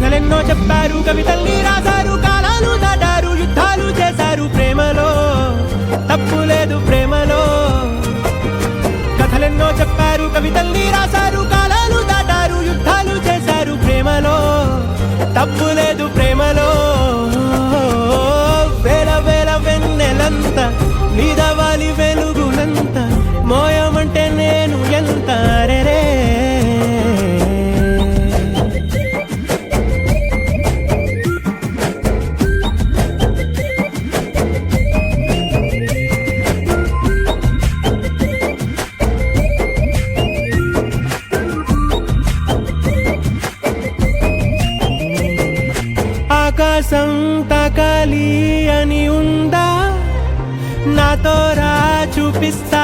కథలెన్నో చెప్పారు, కవితల్ని రాశారు, కాలాలు దాటారు, యుద్ధాలు చేశారు ప్రేమలో, తప్పు లేదు ప్రేమలో. కథలెన్నో చెప్పారు, కవితల్ని రాశారు, కాలాలు దాటారు, యుద్ధాలు చేశారు ప్రేమలో, తప్పు లేదు ప్రేమలో. వేల వేల వెన్నెలంత నీదవాలి వెలుగునంత, మోయమంటే నేను ఎంత రే. ఆకాశం తాకాలి అని ఉందా, నాతో రా చూపిస్తా